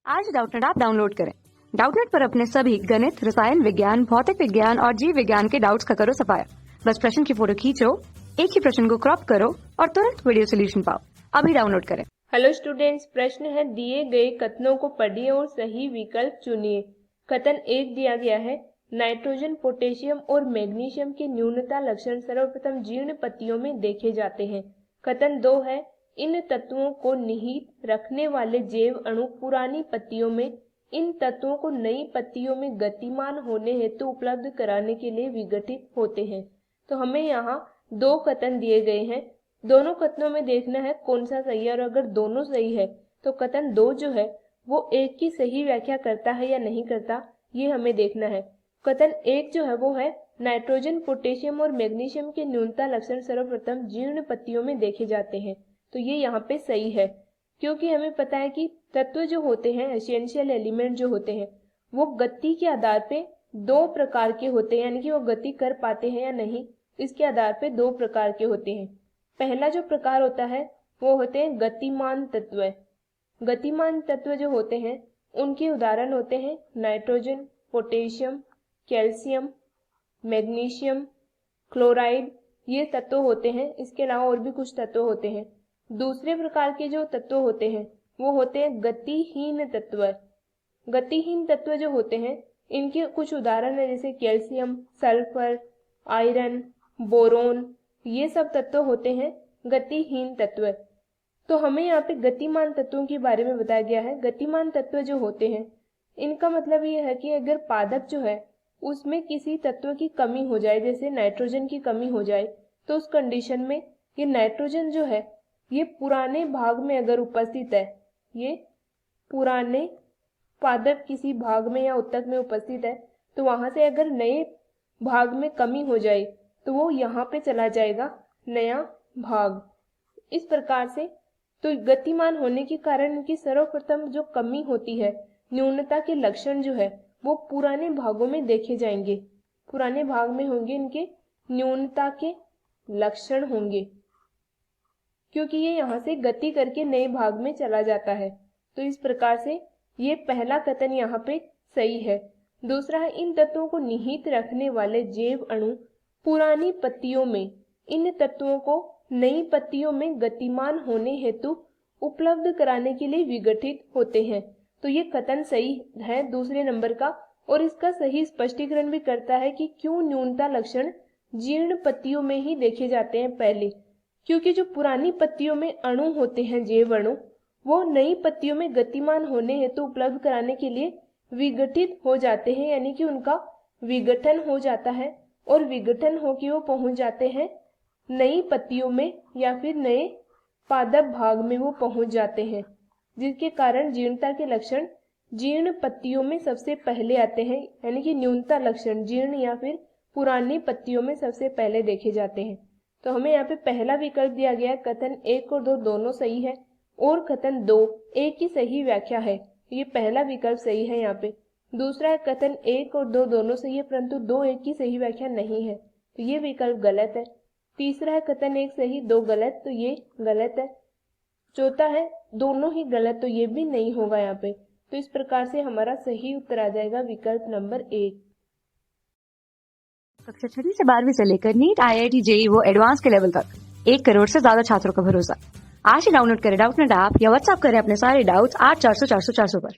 आज Doubtnut app download करें। Doubtnut पर अपने सभी गणित, रसायन विज्ञान, भौतिक विज्ञान और जीव विज्ञान के डाउट्स का करो सफाया। बस प्रश्न की फोटो खींचो, एक ही प्रश्न को क्रॉप करो और तुरंत वीडियो सोल्यूशन पाओ। अभी डाउनलोड करें। हेलो स्टूडेंट्स, प्रश्न है दिए गए कथनों को पढ़िए और सही विकल्प चुनिए। कथन 1 दिया गया है, नाइट्रोजन, पोटेशियम और मैग्नीशियम के न्यूनता लक्षण सर्वप्रथम जीर्ण पत्तियों में देखे जाते हैं। कथन 2 है, इन तत्वों को निहित रखने वाले जैव अणु पुरानी पत्तियों में इन तत्वों को नई पत्तियों में गतिमान होने हेतु उपलब्ध कराने के लिए विघटित होते हैं। तो हमें यहाँ 2 कथन दिए गए हैं, दोनों कथनों में देखना है कौन सा सही है, और अगर दोनों सही है तो कथन 2 जो है वो 1 की सही व्याख्या करता है या नहीं करता, ये हमें देखना है। कथन 1 जो है वो है, नाइट्रोजन, पोटेशियम और मैग्नीशियम के न्यूनता लक्षण सर्वप्रथम जीर्ण पत्तियों में देखे जाते हैं। तो ये यहाँ पे सही है, क्योंकि हमें पता है कि तत्व जो होते हैं, एसेंशियल एलिमेंट जो होते हैं, वो गति के आधार पे 2 प्रकार के होते हैं, यानी कि वो गति कर पाते हैं या नहीं, इसके आधार पे 2 प्रकार के होते हैं। पहला जो प्रकार होता है वो होते हैं गतिमान तत्व। गतिमान तत्व जो होते हैं उनके उदाहरण होते हैं nitrogen, potassium, calcium, magnesium, chloride, ये तत्व होते हैं। इसके अलावा और भी कुछ तत्व होते हैं। दूसरे प्रकार के जो तत्व होते हैं वो होते हैं गतिहीन तत्व। गतिहीन तत्व जो होते हैं इनके कुछ उदाहरण है, जैसे कैल्शियम, सल्फर, आयरन, बोरोन, ये सब तत्व होते हैं गतिहीन तत्व। तो हमें यहाँ पे गतिमान तत्वों के बारे में बताया गया है। गतिमान तत्व जो होते हैं इनका मतलब ये है कि अगर पादप जो है उसमें किसी तत्व की कमी हो जाए, जैसे नाइट्रोजन की कमी हो जाए, तो उस कंडीशन में ये नाइट्रोजन जो है ये पुराने भाग में अगर उपस्थित है, ये पुराने पादप किसी भाग में या उत्तक में उपस्थित है, तो वहां से अगर नए भाग में कमी हो जाए तो वो यहाँ पे चला जाएगा नया भाग। इस प्रकार से तो गतिमान होने के कारण इनकी सर्वप्रथम जो कमी होती है, न्यूनता के लक्षण जो है वो पुराने भागों में देखे जाएंगे। पुराने भाग में होंगे इनके न्यूनता के लक्षण होंगे, क्योंकि ये यहाँ से गति करके नए भाग में चला जाता है। तो इस प्रकार से ये पहला कथन यहाँ पे सही है। दूसरा है, इन तत्वों को निहित रखने वाले जैव अणु पुरानी पत्तियों में इन तत्वों को नई पत्तियों में गतिमान होने हेतु उपलब्ध कराने के लिए विघटित होते हैं। तो ये कथन सही है दूसरे नंबर का, और इसका सही स्पष्टीकरण भी करता है कि क्यों न्यूनता लक्षण जीर्ण पत्तियों में ही देखे जाते हैं पहले, क्योंकि जो पुरानी पत्तियों में अणु होते हैं, जैव अणु, वो नई पत्तियों में गतिमान होने हेतु उपलब्ध कराने के लिए विघटित हो जाते हैं, यानी कि उनका विघटन हो जाता है और विघटन होकर वो पहुंच जाते हैं नई पत्तियों में या फिर नए पादप भाग में वो पहुंच जाते हैं, जिसके कारण जीर्णता के लक्षण जीर्ण पत्तियों में सबसे पहले आते हैं, यानी कि न्यूनता लक्षण जीर्ण या फिर पुरानी पत्तियों में सबसे पहले देखे जाते हैं। तो हमें यहाँ पे पहला विकल्प दिया गया है, कथन 1 और 2 दोनों सही है, और कथन 2 1 की सही व्याख्या है, ये पहला विकल्प सही है यहाँ पे। दूसरा है, कथन 1 और 2 दोनों सही है, परंतु 2 1 की सही व्याख्या नहीं है, तो ये विकल्प गलत है। तीसरा है, कथन 1 सही 2 गलत, तो ये गलत है। चौथा है, दोनों ही गलत, तो ये भी नहीं होगा यहाँ पे। तो इस प्रकार से हमारा सही उत्तर आ जाएगा विकल्प नंबर 1। कक्षा 6 से 12वीं से लेकर नीट, IIT, JEE वो एडवांस के लेवल तक 1 करोड़ से ज्यादा छात्रों का भरोसा। आज ही डाउनलोड करें डाउटनेट ऐप या व्हाट्सएप करें अपने सारे डाउट्स 8400 400 400 पर।